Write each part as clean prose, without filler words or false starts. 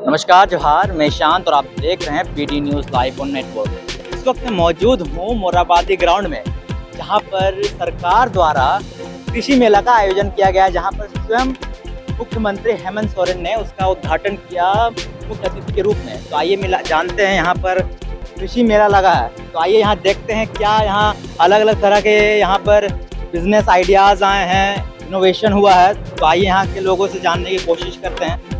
नमस्कार जोहार, मैं शांत और आप देख रहे हैं PD news live on network. इस वक्त मैं मौजूद हूँ मोराबादी ग्राउंड में, जहाँ पर सरकार द्वारा कृषि मेला का आयोजन किया गया, जहाँ पर स्वयं मुख्यमंत्री हेमंत सोरेन ने उसका उद्घाटन किया मुख्य अतिथि के रूप में। तो आइए मिला जानते हैं, यहाँ पर कृषि मेला लगा है, तो आइए यहाँ देखते हैं क्या यहाँ अलग अलग तरह के यहाँ पर बिजनेस आइडियाज़ आए हैं, इनोवेशन हुआ है। तो आइए यहाँ के लोगों से जानने की कोशिश करते हैं।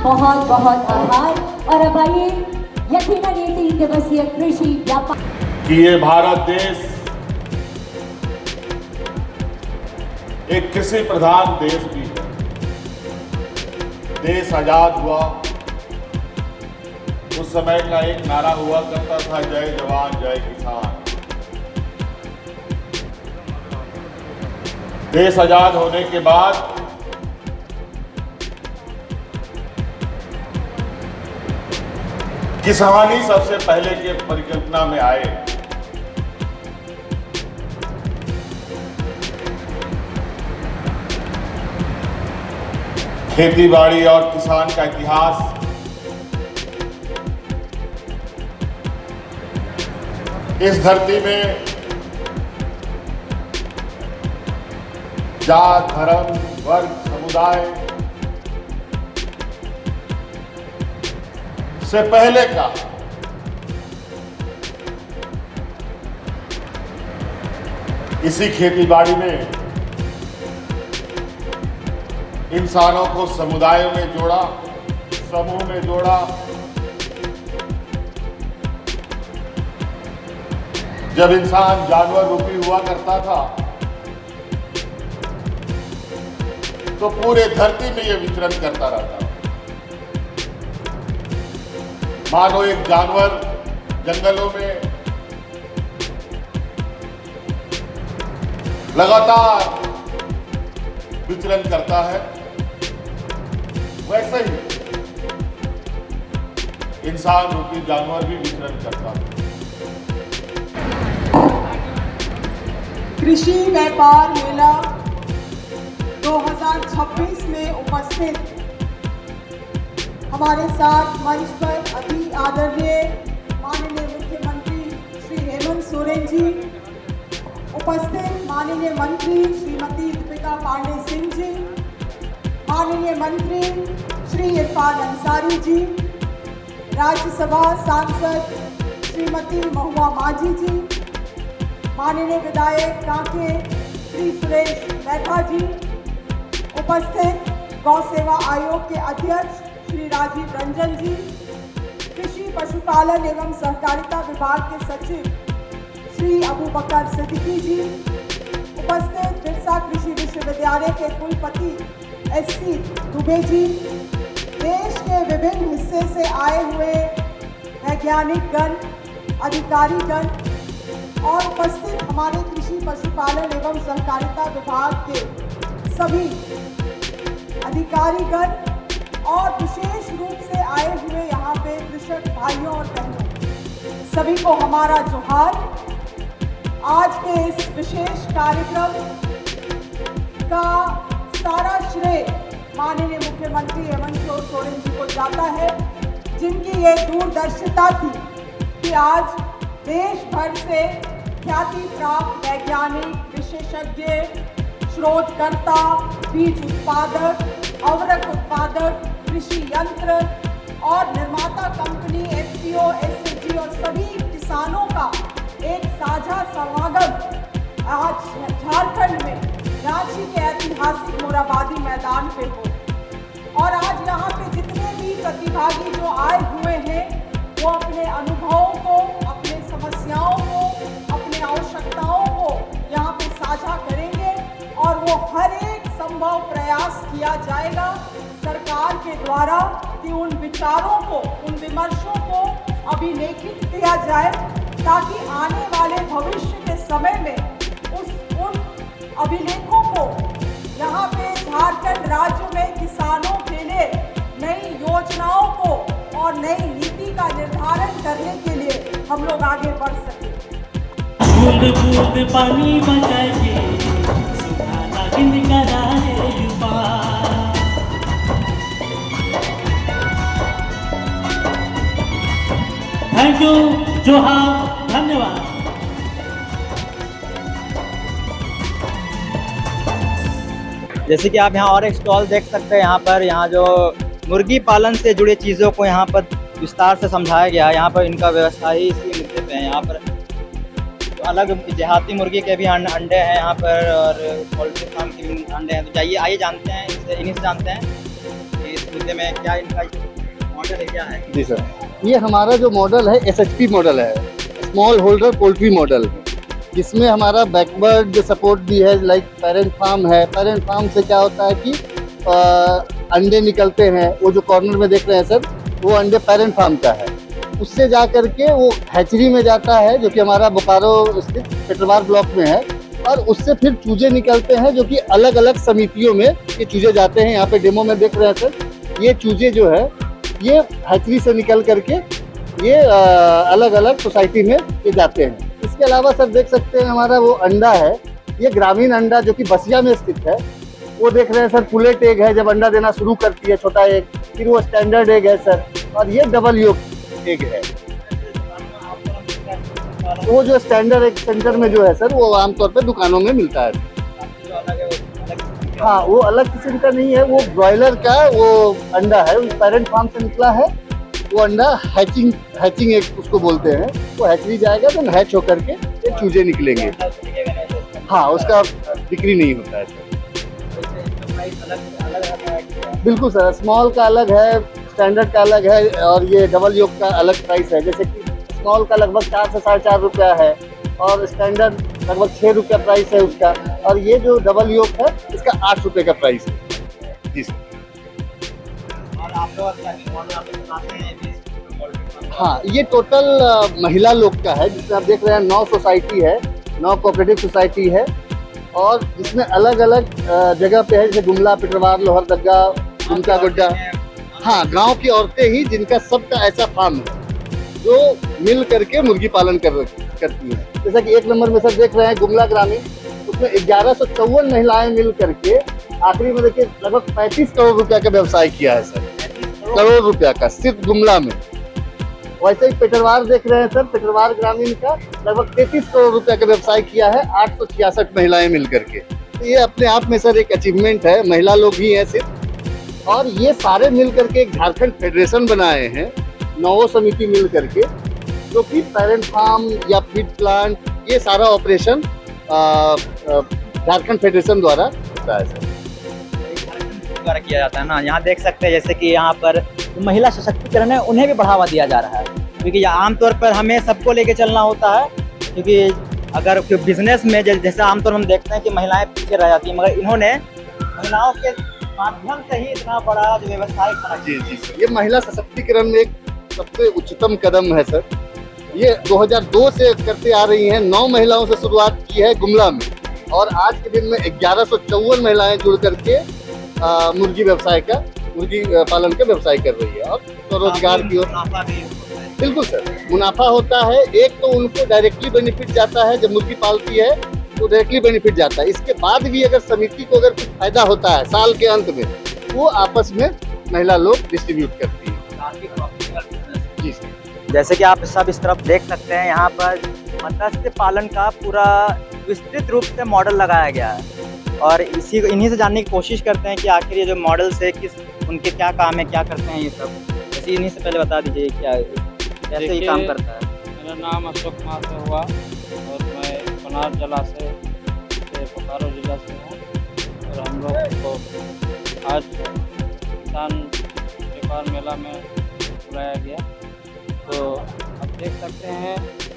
बहुत बहुत आभार। और अब आइए यकीनन ये 3 दिवसीय कृषि व्यापार कि ये भारत देश एक कृषि प्रधान देश भी है। देश आजाद हुआ उस समय का एक नारा हुआ करता था, जय जवान जय किसान। देश आजाद होने के बाद किसान ही सबसे पहले के परिकल्पना में आए। खेती बाड़ी और किसान का इतिहास इस धरती में जात, धर्म, वर्ग, समुदाय से पहले का इसी खेतीबाड़ी में इंसानों को समुदायों में जोड़ा, समूह में जोड़ा। जब इंसान जानवर रूपी हुआ करता था तो पूरे धरती में यह विचरण करता रहता। मानो एक जानवर जंगलों में लगातार विचरण करता है, वैसे ही इंसान रूपी जानवर भी विचरण करता है। कृषि व्यापार मेला 2026 में उपस्थित हमारे साथ मंच पर अति आदरणीय माननीय मुख्यमंत्री श्री हेमंत सोरेन जी, उपस्थित माननीय मंत्री श्रीमती दीपिका पांडे सिंह जी, माननीय मंत्री श्री इरफान अंसारी जी, राज्यसभा सांसद श्रीमती महुआ माझी जी, माननीय विधायक कांके श्री सुरेश बैठा जी, उपस्थित गौ सेवा आयोग के अध्यक्ष श्री राजीव रंजन जी, कृषि पशुपालन एवं सहकारिता विभाग के सचिव श्री अबू बकर सिद्दीकी जी, उपस्थित बिरसा कृषि विश्वविद्यालय के कुलपति SC दुबे जी, देश के विभिन्न हिस्से से आए हुए वैज्ञानिक गण, अधिकारी गण और उपस्थित हमारे कृषि पशुपालन एवं सहकारिता विभाग के सभी अधिकारीगण और विशेष रूप से आए हुए यहाँ पे कृषक भाइयों और बहनों, सभी को हमारा जोहार। आज के इस विशेष कार्यक्रम का सारा श्रेय माननीय मुख्यमंत्री हेमंत सोरेन जी को जाता है, जिनकी ये दूरदर्शिता थी कि आज देश भर से ख्याति प्राप्त वैज्ञानिक, विशेषज्ञ, शोधकर्ता, बीज उत्पादक, उर्वरक उत्पादक, कृषि यंत्र और निर्माता कंपनी, FPO, SAG और सभी किसानों का एक साझा समागम आज झारखंड में रांची के ऐतिहासिक मोराबादी मैदान पे हो। और आज यहाँ पे जितने भी प्रतिभागी जो आए हुए हैं, वो अपने अनुभवों को, अपने समस्याओं को, अपने आवश्यकताओं को यहाँ पे साझा करेंगे और वो हर एक संभव प्रयास किया जाएगा सरकार के द्वारा कि उन विचारों को, उन विमर्शों को अभिलेखित किया जाए, ताकि आने वाले भविष्य के समय में उन अभिलेखों को यहाँ पे झारखंड राज्य में किसानों के लिए नई योजनाओं आगे बढ़ सके। बूंद बूंद पानी बचाएंगे, सुहाना दिन कराए पार। थैंक यू, जोहार, धन्यवाद। जैसे कि आप यहाँ और एक स्टॉल देख सकते हैं, यहाँ जो मुर्गी पालन से जुड़े चीज़ों को यहाँ पर विस्तार से समझाया गया है। यहाँ पर इनका व्यवसाय ही इसी मुद्दे पे है। यहाँ पर अलग देहाती मुर्गी के भी अंडे हैं यहाँ पर, और पोल्ट्री फार्म के भी अंडे हैं। तो जाइए, आइए जानते हैं इन्हीं से जानते हैं कि इस मुद्दे में क्या इनका मॉडल है, क्या है। जी सर, ये हमारा जो मॉडल है SHP मॉडल है, स्मॉल होल्डर पोल्ट्री मॉडल है, जिसमें हमारा बैकवर्ड सपोर्ट भी है। लाइक पेरेंट फार्म है। पेरेंट फार्म से क्या होता है कि अंडे निकलते हैं, वो जो कॉर्नर में देख रहे हैं सर, वो अंडे पेरेंट फार्म का है। उससे जा करके वो हैचरी में जाता है, जो कि हमारा बोकारो स्थित पेटरवार ब्लॉक में है, और उससे फिर चूजे निकलते हैं, जो कि अलग अलग समितियों में ये चूजे जाते हैं। यहाँ पे डेमो में देख रहे हैं सर, ये चूजे जो है ये हैचरी से निकल करके ये अलग अलग सोसाइटी में ये जाते हैं। इसके अलावा सर देख सकते हैं हमारा वो अंडा है, ये ग्रामीण अंडा जो कि बसिया में स्थित है। वो देख रहे हैं सर, पुलेट एग है, जब अंडा देना शुरू करती है छोटा एग, फिर वो स्टैंडर्ड एग है सर, और ये डबल योक एग है। वो जो स्टैंडर्ड एग सेंटर में जो है सर, वो आमतौर पर दुकानों में मिलता है। हाँ, वो अलग किस्म का नहीं है, वो ब्रॉयलर का वो अंडा है, पेरेंट फार्म से निकला है। वो अंडा हैचिंग एग उसको बोलते हैं। वो हैचरी जाएगा तो हैच होकर के ये चूजे निकलेंगे। हाँ, उसका बिक्री नहीं होता है सर। बिल्कुल सर, स्मॉल का अलग है, स्टैंडर्ड का अलग है, और ये डबल योक का अलग प्राइस है। जैसे कि स्मॉल का लगभग 4 से 4.5 रुपया है, और स्टैंडर्ड लगभग 6 रुपया प्राइस है उसका, और ये जो डबल योक है इसका 8 रुपये का प्राइस है। जी सर। हाँ, ये टोटल महिला लोग का है, जिसमें आप देख रहे हैं 9 सोसाइटी है, 9 कोऑपरेटिव सोसाइटी है, और जिसमें अलग अलग जगह पे है, जैसे गुमला, पिटरवार, लोहरदगा, दुमका गुड्डा। हाँ, गांव की औरतें ही जिनका सबका ऐसा फार्म है जो मिल करके मुर्गी पालन करती हैं। जैसा कि 1 नंबर में सर देख रहे हैं गुमला ग्रामीण, उसमें 1154 महिलाएं मिल करके आखिरी में देखिए लगभग 35 करोड़ रुपया का व्यवसाय किया है सर, करोड़ रुपया का सिर्फ गुमला में। वैसे ही पेटरवार देख रहे हैं सर, पेटरवार ग्रामीण का लगभग 33 करोड़ रुपया का व्यवसाय किया है 866 महिलाएं मिल करके। तो ये अपने आप में सर एक अचीवमेंट है, महिला लोग ही हैं सिर्फ। और ये सारे मिल करके एक झारखंड फेडरेशन बनाए हैं, 9 समिति मिल करके, जो कि पेरेंट फार्म या फीड प्लांट, ये सारा ऑपरेशन झारखंड फेडरेशन द्वारा होता है सर, द्वारा किया जाता है ना। यहाँ देख सकते हैं जैसे कि यहाँ पर महिला सशक्तिकरण है, उन्हें भी बढ़ावा दिया जा रहा है, क्योंकि आमतौर पर हमें सबको लेके चलना होता है। क्योंकि अगर बिजनेस में जैसे आमतौर हम देखते हैं कि महिलाएं पीछे रह जाती हैं, मगर इन्होंने महिलाओं के माध्यम से ही इतना बड़ा जो व्यवसाय खड़ा किया। जी जी, ये महिला सशक्तिकरण में एक सबसे उच्चतम कदम है सर। ये 2002 से करते आ रही हैं, 9 महिलाओं से शुरुआत की है गुमला में, और आज के दिन में 1154 महिलाएं जुड़ करके मुर्गी पालन का व्यवसाय कर रही है, और स्वरोजगार की ओर। बिल्कुल सर, मुनाफा होता है। एक तो उनको डायरेक्टली बेनिफिट जाता है, जब मुर्गी पालती है तो डायरेक्टली बेनिफिट जाता है। इसके बाद भी अगर समिति को अगर कुछ फायदा होता है साल के अंत में, वो आपस में महिला लोग डिस्ट्रीब्यूट करती है। जी सर। जैसे कि आप सब इस तरफ देख सकते हैं, यहाँ पर मत्स्य पालन का पूरा विस्तृत रूप से मॉडल लगाया गया है, और इन्हीं से जानने की कोशिश करते हैं कि आखिर ये जो मॉडल से उनके क्या काम है, क्या करते हैं ये सब। जैसे इन्हीं से पहले बता दीजिए कैसे ये काम करता है। मेरा नाम अशोक कुमार से हुआ, और मैं बनार जलाशय से बोकारो जिला से हूँ, और हम लोग को आज किसान व्यापार मेला में बुलाया गया। तो आप देख सकते हैं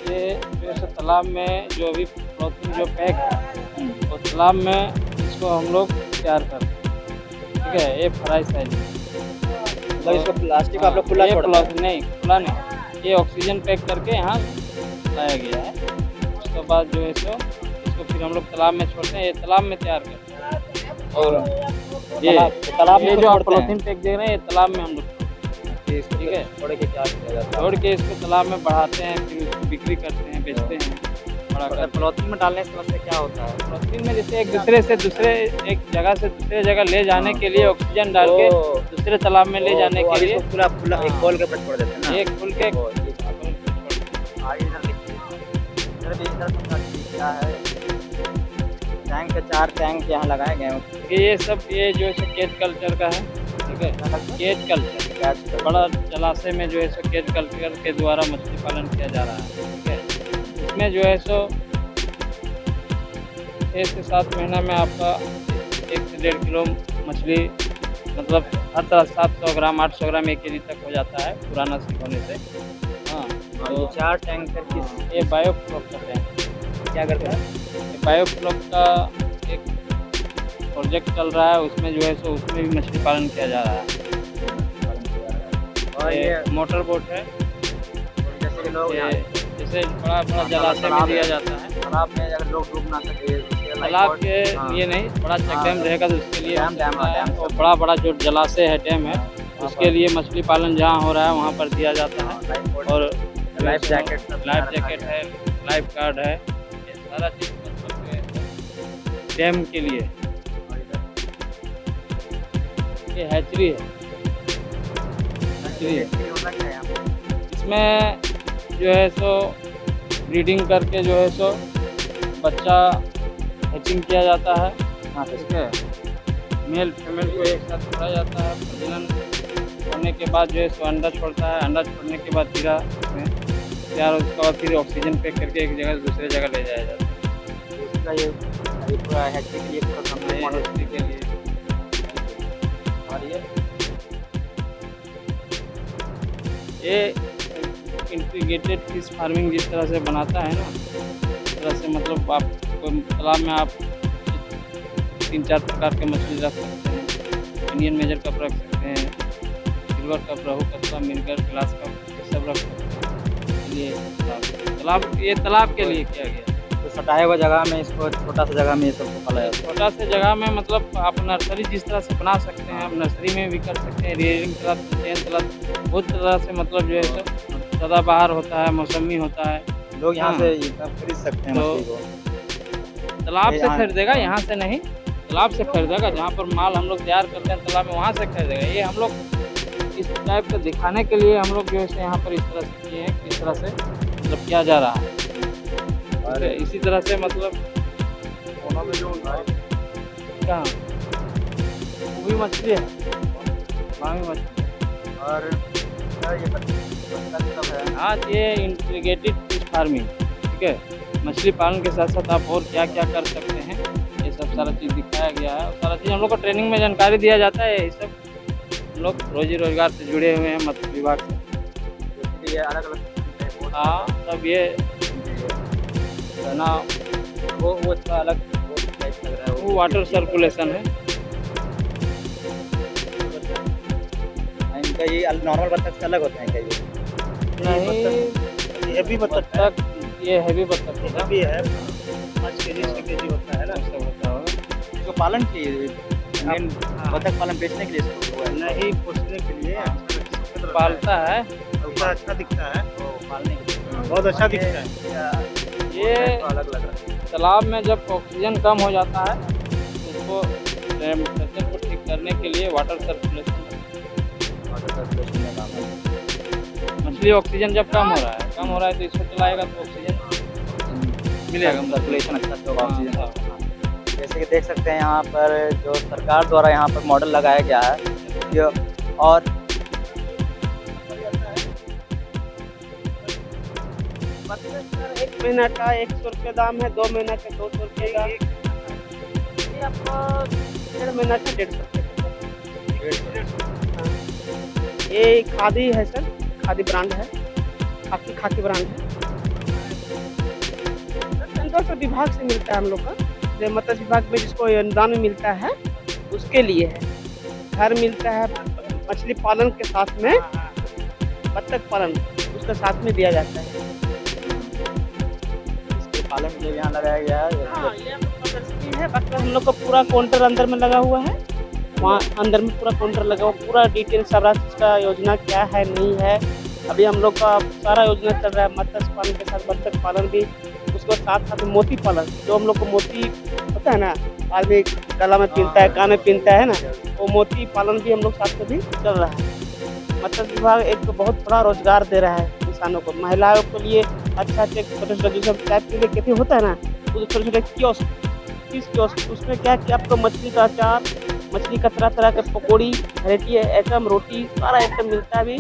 ये जो तालाब में जो अभी पॉलीथीन जो पैक है, तो तालाब में इसको हम लोग तैयार करते हैं। ठीक है, ये फ्राई साइज मतलब इसको प्लास्टिक आप लोग खुला छोड़ते हैं? नहीं, खुला नहीं, ये ऑक्सीजन पैक करके यहाँ लाया गया है। उसके बाद जो है सो इसको फिर हम लोग तालाब में छोड़ते हैं, ये तालाब में तैयार करते हैं। और ये तालाब में जो आप पॉलीथीन पैक देख रहे हैं, ये तालाब में हम लोग ठीक है, छोड़ के क्या किया जाता है? छोड़ के इसको तालाब में बढ़ाते हैं, फिर उसको बिक्री करते हैं, बेचते हैं बड़ा अगर करके। पॉलिथीन में डालने से उससे क्या होता है? पॉलिथीन में जैसे एक जगह से दूसरे जगह ले जाने के लिए ऑक्सीजन डाल के ओ, दूसरे तालाब में ले जाने तो के अभी लिए इसको पूरा खुला एक हाँ। खोल के ऊपर छोड़ देते हैं ना? एक खुल के ओ, ये आगे इधर देखिए, इधर भी इधर का क्या है? टैंक के 4 टैंक यहाँ लगाए गए हैं। ये सब ये जो है केज कल्चर का है, ठीक है, केज कल्चर कैच बड़ा जलाशय में जो है सो केज कल्चर के द्वारा मछली पालन किया जा रहा है, ठीक है। इसमें जो है सो 6 से 7 महीना में आपका 1 से 1.5 किलो मछली, मतलब हर तरह 700 ग्राम 800 ग्राम 1 केजी तक हो जाता है पुराना सीख होने से। हाँ, और ये 4 टैंकर किस ये बायोफ्लॉक का टैंक, क्या करता है? ये बायोफ्लॉक का एक प्रोजेक्ट चल रहा है, उसमें जो है सो उसमें भी मछली पालन किया जा रहा है। और ये मोटर बोट है, जैसे कि लोग ये यहाँ जैसे बड़ा जलाशय में दिया जाता है। तालाब में अगर लोग डूब ना सके उसके लाइफ तालाब बोट- के हाँ, लिए नहीं, बड़ा चेक डैम रहेगा तो उसके लिए डैम, डैम, हाँ, डैम। और बड़ा जो जलाशय है, डैम है, उसके लिए मछली पालन जहाँ हो रहा है वहाँ पर दिया जाता है। लाइफ बोट- और लाइफ जैकेट सब लाइफ रखा जैकेट गया है, लाइफ गार्ड है, ये सारा चीज़ मतलब जो है डैम के लिए। और इधर ये हैचरी है, हैचरी है। ये होता क्या है यहाँ पे? इसमें जो है सो ब्रीडिंग करके जो है सो बच्चा हैचिंग किया जाता है, हाँ, ठीक है। मेल फीमेल को एक साथ छोड़ा जाता है, प्रजनन होने के बाद जो है सो अंडा छोड़ता है, अंडा छोड़ने के बाद कीड़ा उसमें तैयार, उसके बाद फिर ऑक्सीजन पैक करके एक जगह से दूसरे जगह ले जाया जाता है। तो उसका ये पूरा हैचरी के लिए पूरा कंप्लीट मॉडल हैचरी के लिए। और ये इंटीग्रेटेड फिश फार्मिंग जिस तरह से बनाता है ना, उस तरह से मतलब आप कोई तालाब में आप 3-4 प्रकार के मछली रख सकते हैं। इंडियन मेजर कप रख सकते हैं, सिल्वर कप, रोहू, कतला, मिर्गल, ग्लास कप, ये सब रख सकते हैं। ये तालाब के लिए किया गया। तो सटाए हुआ जगह में इसको छोटा सा जगह में ये सबको पाला जाता छोटा से जगह में मतलब आप नर्सरी जिस तरह से बना सकते हैं, आप नर्सरी में भी कर सकते हैं। रियरिंग तालाब, कंटेन तालाब, बहुत तरह से मतलब जो है सो सदाबहार होता है, मौसमी होता है। है। लोग यहाँ हाँ। से ये सब खरीद सकते हैं तो- मछली को। तालाब ये से यहाँ- खरीदेगा, यहाँ से नहीं। तालाब से खरीदेगा, जहाँ पर माल हम लोग तैयार करते हैं तालाब में, वहाँ से खरीदेगा। ये हम लोग इस टाइप का दिखाने के लिए हम लोग जो है सो यहाँ पर इस तरह से किए हैं, किस तरह से मतलब किया जा रहा है। और इसी तरह से मतलब कहाँ वो भी मछली है, वहाँ भी मछली है। और ये बत्तख सब है। आज ये इंटीग्रेटेड फिश फार्मिंग, ठीक है। मछली पालन के साथ साथ आप और क्या क्या कर सकते हैं, ये सब सारा चीज़ दिखाया गया है। और सारा चीज़ हम लोग को ट्रेनिंग में जानकारी दिया जाता है। ये सब हम लोग रोजी रोजगार से जुड़े हुए हैं मत्स्य विभाग से। इसलिए अलग अलग हाँ, सब ये ना वो थोड़ा अलग वो टाइप लग रहा है वो वाटर सर्कुलेशन है। इनका ये नॉर्मल बत्तख से अलग होते हैं क्या ये? नहीं, ये भी बत्तख, ये हैवी बत्तख होगा। भी है 5 केजी 6 केजी होता है ना। सब होता होगा। इसको पालन के मेन बत्तख पालन बेचने के लिए इसको हुआ है। नहीं पोषने के लिए पालता है। उतना अच्छा दिखता है, तो पालने के लिए बहुत अच्छा दिखता है। ये अलग लग रहा है। तालाब में जब ऑक्सीजन कम हो जाता है तो उसको टेम्परेचर को ठीक करने के लिए वाटर सर्कुलेशन, वाटर सर्कुलेशन में काम है। मछली ऑक्सीजन जब कम हो रहा है तो इसको चलाएगा तो ऑक्सीजन मिलेगा। सर्कुलेशन अच्छा से होगा ऑक्सीजन हाँ, का। जैसे कि देख सकते हैं यहाँ पर जो सरकार द्वारा यहाँ पर मॉडल लगाया गया है ये और बत्तख 1 महीना का 100 रुपये दाम है, 2 महीना का 200 रुपये का, ये आपको 1.5 महीना का 150 रुपये का। हाँ। ये खादी है सर, खादी ब्रांड है, खाकी ब्रांड है। सेंट्रल से विभाग से मिलता है हम लोग का, जो मत्स्य विभाग में जिसको अनुदान मिलता है उसके लिए है। घर मिलता है मछली पालन के साथ में, बत्तख पालन उसके साथ में दिया जाता है। इसके पालन के लिए यहाँ लगाया गया है। हाँ, ये हम लोग का नर्सरी है, बाकी हम लोग का पूरा काउंटर अंदर में लगा हुआ है। वहाँ अंदर में पूरा काउंटर लगा हुआ, पूरा डिटेल सारा चीज़ का योजना क्या है नहीं है। अभी हम लोग का सारा योजना चल रहा है, मत्स्य पालन के साथ बत्तख पालन भी, उसके साथ साथ मोती पालन, जो हम लोग को मोती होता है ना, आदमी गला में पहनता है, कान में पहनता है ना, वो मोती पालन भी हम लोग साथ में भी चल रहा है। मत्स्य विभाग एक तो बहुत बड़ा रोजगार दे रहा है किसानों को, महिलाओं के लिए अच्छा अच्छा छोटे छोटे जो टाइप के लिए खेती होता है ना, वो छोटे छोटे कियोस्क, उसमें क्या कि आपको मछली का अचार, मछली का तरह तरह के पकौड़ी, वेराइटी आइटम, रोटी, सारा आइटम मिलता है। अभी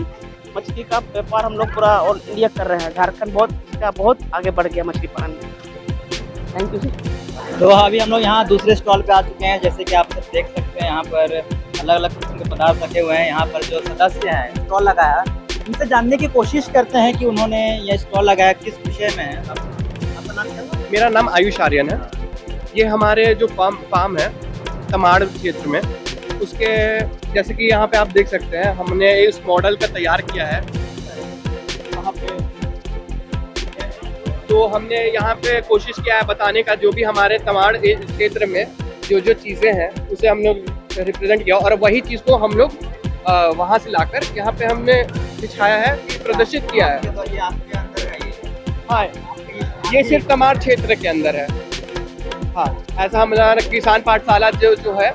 मछली का व्यापार हम लोग पूरा ऑल इंडिया कर रहे हैं। झारखंड बहुत आगे बढ़ गया मछली पालन में। Thank you sir. तो अभी हम लोग यहाँ दूसरे स्टॉल पे आ चुके हैं। जैसे कि आप सब देख सकते हैं, यहाँ पर अलग अलग किस्म के पदार्थ रखे हुए हैं। यहाँ पर जो सदस्य हैं स्टॉल लगाया, उनसे जानने की कोशिश करते हैं कि उन्होंने ये स्टॉल लगाया किस विषय में है। आपका नाम क्या है? मेरा नाम आयुष आर्यन है। ये हमारे जो फार्म है तमाड़ क्षेत्र में, उसके जैसे कि यहाँ पे आप देख सकते हैं, हमने इस मॉडल का तैयार किया है वहाँ पे। तो हमने यहाँ पे कोशिश किया है बताने का, जो भी हमारे तमाड़ क्षेत्र में जो जो चीज़ें हैं उसे हम लोग रिप्रेजेंट किया, और वही चीज़ को हम लोग वहाँ से लाकर यहाँ पे हमने दिखाया है, प्रदर्शित किया है। तो ये आपके अंदर है ये? हाँ, ये सिर्फ तमाड़ क्षेत्र के अंदर है। हाँ, ऐसा हमारा किसान पाठशाला जो है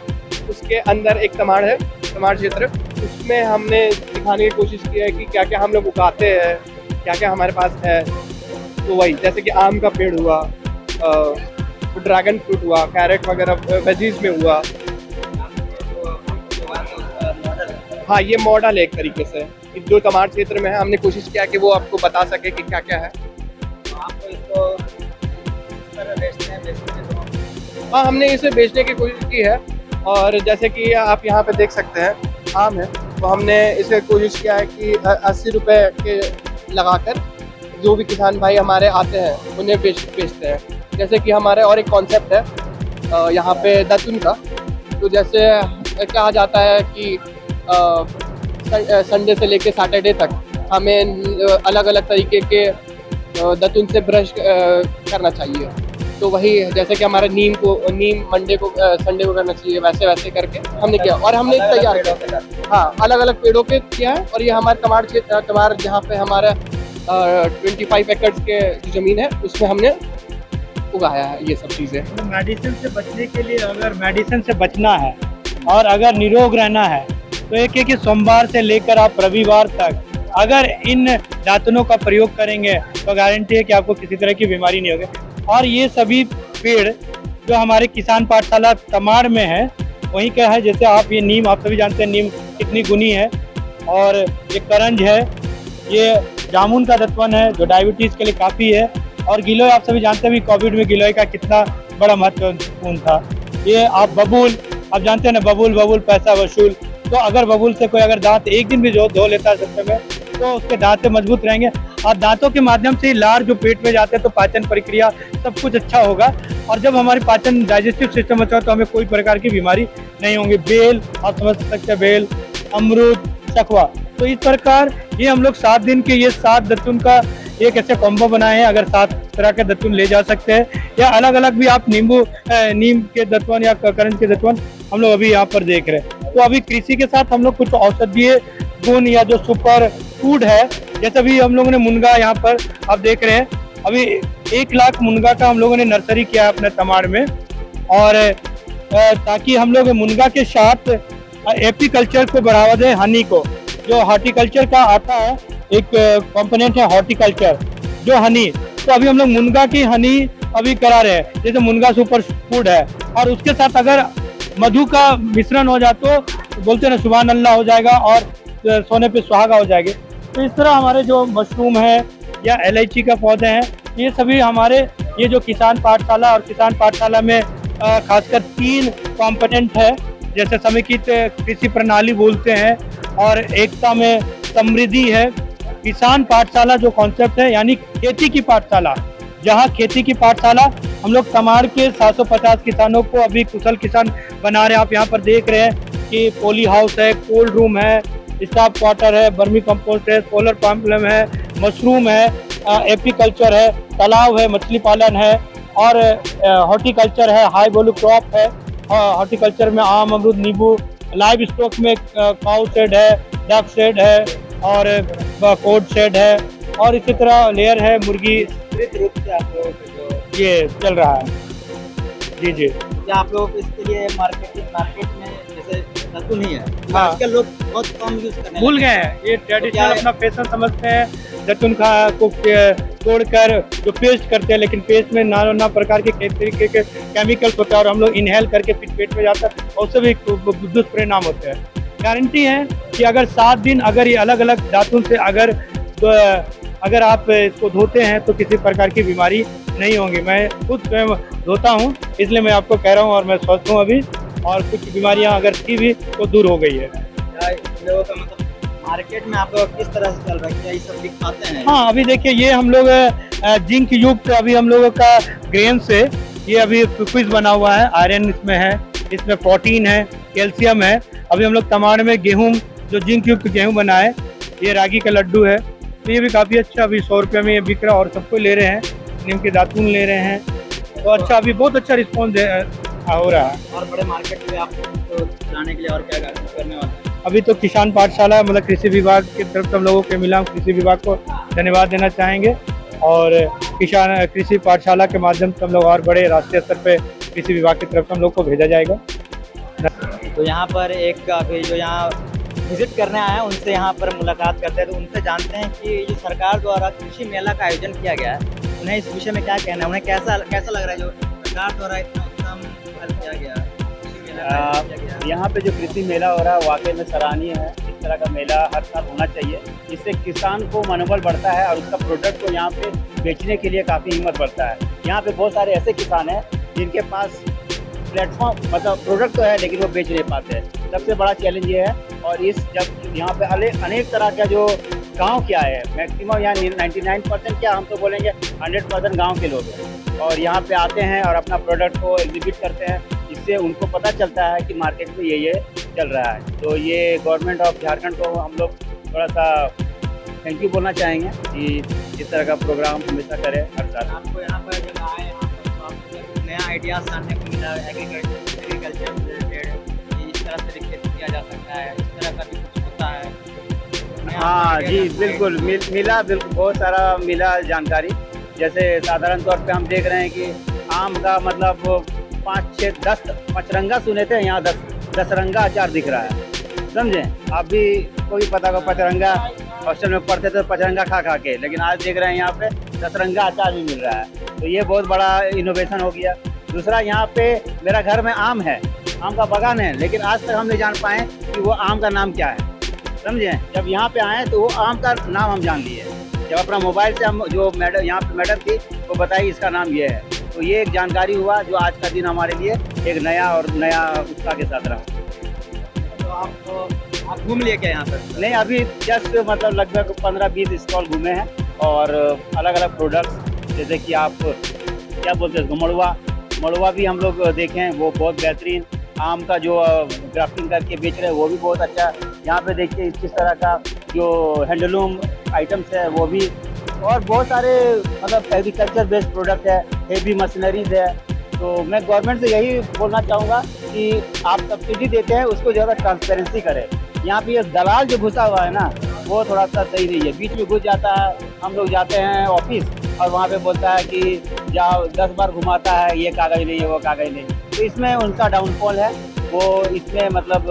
उसके अंदर एक तमाड़ है, तमाड़ क्षेत्र, उसमें हमने दिखाने की कोशिश की है कि क्या क्या हम लोग उगाते हैं, क्या क्या हमारे पास है। तो वही जैसे कि आम का पेड़ हुआ, ड्रैगन फ्रूट हुआ, कैरेट वगैरह वेजीज में हुआ। हाँ, ये मॉडल है एक तरीके से, जो तमाड़ क्षेत्र में है। हमने कोशिश किया कि वो आपको बता सके कि क्या क्या है। आपको इसको किस तरह बेचते हैं? हाँ, हमने इसे बेचने की कोशिश की है, और जैसे कि आप यहाँ पे देख सकते हैं आम है, तो हमने इसे कोशिश किया है कि 80 रुपये के लगाकर जो भी किसान भाई हमारे आते हैं उन्हें बेचते हैं। जैसे कि हमारे और एक कॉन्सेप्ट है यहाँ पे दतुन का। तो जैसे कहा जाता है कि संडे से लेके सैटरडे तक हमें अलग अलग तरीके के दतुन से ब्रश करना चाहिए। तो वही जैसे कि हमारा नीम मंडे को संडे को करना चाहिए, वैसे वैसे करके हमने किया, और हमने तैयार किया। हाँ, अलग अलग पेड़ों पे किया है। और ये हमारे तमाड़ क्षेत्र, तमाड़ जहाँ पे हमारा 25 एकड़ के जो ज़मीन है उसमें हमने उगाया है ये सब चीज़ें। मेडिसिन से बचने के लिए, अगर मेडिसिन से बचना है और अगर निरोग रहना है, तो एक है कि सोमवार से लेकर आप रविवार तक अगर इन दातुनों का प्रयोग करेंगे तो गारंटी है कि आपको किसी तरह की बीमारी नहीं होगी। और ये सभी पेड़ जो हमारे किसान पाठशाला तमाड़ में है, वहीं का है। जैसे आप ये नीम, आप सभी जानते हैं नीम कितनी गुनी है, और ये करंज है, ये जामुन का दत्वन है जो डायबिटीज़ के लिए काफ़ी है, और गिलोय आप सभी जानते हैं भी कोविड में गिलोय का कितना बड़ा महत्वपूर्ण था। ये आप बबूल, आप जानते हैं ना, बबूल पैसा वसूल। तो अगर बबूल से कोई अगर दांत एक दिन भी धो लेता है सप्ताह में, तो उसके दांत मजबूत रहेंगे, और दांतों के माध्यम से लार जो पेट में जाते हैं तो पाचन प्रक्रिया सब कुछ अच्छा होगा। और जब हमारी पाचन डाइजेस्टिव सिस्टम अच्छा हो तो हमें कोई प्रकार की बीमारी नहीं होगी। बेल आप समझ सकते हैं, बेल, अमरूद, शखवा। तो इस प्रकार ये हम लोग 7 दिन के ये 7 दत्तुन का एक ऐसे कॉम्बो बनाए हैं। अगर 7 तरह के दत्तुन ले जा सकते हैं, या अलग अलग भी आप नीम के दत्तवन या करंज के दत्तवन हम लोग अभी यहाँ पर देख रहे हैं। तो अभी कृषि के साथ हम लोग कुछ औषधीय गुण या जो सुपर फूड है, जैसे अभी हम लोगों ने मुनगा यहाँ पर आप देख रहे हैं, अभी 1 लाख मुनगा का हम लोगों ने नर्सरी किया है अपने तमाड़ में। और ताकि हम लोग मुनगा के साथ एपीकल्चर को बढ़ावा दें, हनी को, जो हॉर्टिकल्चर का आता है एक कंपोनेंट है हॉर्टिकल्चर, जो हनी। तो अभी हम लोग मुनगा की हनी अभी करा रहे हैं, जैसे मुनगा सुपर फूड है, और उसके साथ अगर मधु का मिश्रण हो जाए तो बोलते हैं ना, सुभान अल्लाह हो जाएगा और सोने पे सुहागा हो जाएंगे। तो इस तरह हमारे जो मशरूम है या इलायची का पौधे हैं, ये सभी हमारे ये जो किसान पाठशाला, और किसान पाठशाला में खासकर 3 कंपोनेंट है, जैसे समेकित कृषि प्रणाली बोलते हैं, और एकता में समृद्धि है। किसान पाठशाला जो कॉन्सेप्ट है, यानी खेती की पाठशाला, जहाँ खेती की पाठशाला हम लोग तमाड़ के 750 किसानों को अभी कुशल किसान बना रहे हैं। आप यहाँ पर देख रहे हैं कि पॉली हाउस है, कोल्ड रूम है, स्टाफ क्वार्टर है, वर्मी कंपोस्ट है, सोलर पंप है, मशरूम है, एपीकल्चर है, तालाब है, मछली पालन है, और हॉर्टिकल्चर है, हाई वैल्यू क्रॉप है। हॉर्टिकल्चर में आम, अमरूद, नींबू, लाइव स्टॉक में काउ शेड है, डक शेड है और कोट शेड है और इसी तरह लेयर है मुर्गी, विस्तृत रूप से आप लोगों को जो ये चल रहा है। जी जी क्या आप लोग इसके लिए मार्केट में जैसे दतुन ही है, हाँ। आजकल लोग बहुत कम यूज करने भूल लगे गए हैं, ये ट्रेडिशनल क्या है? अपना फैशन समझते हैं। जैतून को तोड़कर जो पेस्ट करते हैं, लेकिन पेस्ट में नाना प्रकार के कई तरीके के केमिकल्स होते हैं और हम लोग इनहेल करके फिर पेट में जाता है और उससे भी दुष्परिणाम होते हैं। गारंटी है कि अगर 7 दिन अगर ये अलग अलग दातुन से अगर आप इसको धोते हैं तो किसी प्रकार की बीमारी नहीं होंगी। मैं खुद स्वयं धोता हूँ, इसलिए मैं आपको कह रहा हूँ और मैं स्वस्थ हूँ अभी, और कुछ बीमारियाँ अगर थी भी तो दूर हो गई है। क्या इन लोगों का मतलब मार्केट में आप लोग किस तरह से चल रहा है, क्या ये सब दिख पाते हैं? हाँ, अभी देखिए ये हम लोग जिंक युक्त अभी हम लोगों का ग्रेन से ये अभी कुकीज बना हुआ है, आयरन इसमें है, इसमें प्रोटीन है, कैल्शियम है। अभी हम लोग तमाड़ में गेहूं जो जिंक युक्त गेहूं बना है, ये रागी का लड्डू है, तो ये भी काफ़ी अच्छा अभी 100 रुपये में ये बिक रहा है और सबको ले रहे हैं, नीम के दातून ले रहे हैं, तो अच्छा अभी बहुत अच्छा रिस्पॉन्स हो रहा है। और बड़े मार्केट में आप तो चलाने के लिए और क्या करने वाले हैं? अभी तो किसान पाठशाला मतलब कृषि विभाग की तरफ से हम लोगों के मिला, कृषि विभाग को धन्यवाद देना चाहेंगे और कृषि पाठशाला के माध्यम से हम लोग और बड़े राष्ट्रीय स्तर पे कृषि विभाग की तरफ से हम लोग को भेजा जाएगा। तो यहाँ पर एक अभी जो यहाँ विजिट करने आए हैं उनसे यहाँ पर मुलाकात करते हैं, तो उनसे जानते हैं कि जो सरकार द्वारा कृषि मेला का आयोजन किया गया है, उन्हें इस विषय में क्या कहना है, उन्हें कैसा लग रहा है जो सरकार द्वारा इतना उत्तम पहल किया गया कृषि मेला का आयोजन किया गया है? यहाँ पे जो कृषि मेला हो रहा है वाकई में सराहनीय है। इस तरह का मेला हर साल होना चाहिए, जिससे किसान को मनोबल बढ़ता है और उसका प्रोडक्ट को यहाँ पे बेचने के लिए काफ़ी हिम्मत बढ़ता है। यहाँ पे बहुत सारे ऐसे किसान हैं जिनके पास प्लेटफॉर्म मतलब प्रोडक्ट तो है लेकिन वो बेच नहीं पाते हैं। सबसे बड़ा चैलेंज ये है। और इस जब यहाँ पे अनेक तरह का जो गांव के आए हैं, मैक्सिमम यहाँ 99% क्या हम तो बोलेंगे 100% गांव के लोग हैं और यहाँ पे आते हैं और अपना प्रोडक्ट को एग्जिबिट करते हैं, जिससे उनको पता चलता है कि मार्केट में ये चल रहा है। तो ये गवर्नमेंट ऑफ झारखंड को हम लोग थोड़ा सा थैंक यू बोलना चाहेंगे कि इस तरह का प्रोग्राम हमेशा करें हर साल। आपको यहाँ पर जब आए यहाँ पर तो आपको नया आइडियाज जानने को मिला एग्रीकल्चर रिलेटेड, इस तरह से खेती किया जा सकता है, इस तरह का भी कुछ होता है? हाँ जी बिल्कुल मिला, बिल्कुल बहुत सारा मिला जानकारी। जैसे साधारण तौर पे हम देख रहे हैं कि आम का मतलब 5, 6, 10 पचरंगा सुने थे, यहाँ 10 रंगा अचार दिख रहा है, समझे। अभी कोई पता को पचरंगा हॉस्टल में पढ़ते थे पचरंगा खा के, लेकिन आज देख रहे हैं यहाँ पे 10 रंगा अचार भी मिल रहा है, तो ये बहुत बड़ा इनोवेशन हो गया। दूसरा, यहाँ पे मेरा घर में आम है, आम का बागान है, लेकिन आज तक हम नहीं जान पाए कि वो आम का नाम क्या है, समझे। जब यहाँ पे आए तो वो आम का नाम हम जान लिए, जब अपना मोबाइल से हम जो मैडम यहाँ पे मैडम थी वो बताई इसका नाम ये है, तो ये एक जानकारी हुआ जो आज का दिन हमारे लिए एक नया उत्साह के साथ रहा। तो आप घूम लिए क्या यहाँ पर? नहीं, अभी जस्ट मतलब लगभग 15-20 स्टॉल घूमे हैं और अलग अलग प्रोडक्ट्स, जैसे कि आप क्या बोलते हैं मड़ुआ भी हम लोग देखें, वो बहुत बेहतरीन। आम का जो ग्राफ्टिंग करके बेच रहे हैं वो भी बहुत अच्छा। यहाँ पे देखिए किस तरह का जो हैंडलूम आइटम्स है वो भी, और बहुत सारे मतलब एग्रीकल्चर बेस्ड प्रोडक्ट है, हेवी मशीनरीज है। तो मैं गवर्नमेंट से यही बोलना चाहूँगा कि आप सब्सिडी देते हैं उसको ज़्यादा ट्रांसपेरेंसी करें। यहाँ पे ये दलाल जो घुसा हुआ है ना, वो थोड़ा सा सही नहीं है, बीच में घुस जाता है। हम लोग जाते हैं ऑफिस और वहाँ पे बोलता है कि जाओ 10 बार घुमाता है, ये कागज़ नहीं है वो कागज़ नहीं, तो इसमें उनका डाउनफॉल है, वो इसमें मतलब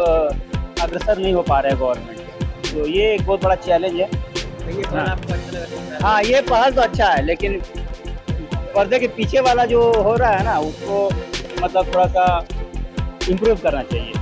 अग्रसर नहीं हो पा रहे गवर्नमेंट, तो ये एक बहुत बड़ा चैलेंज है। ये पहल आपको अच्छा लगा? हाँ, ये पहल तो अच्छा है, लेकिन पर्दे के पीछे वाला जो हो रहा है ना, उसको मतलब थोड़ा सा इम्प्रूव करना चाहिए।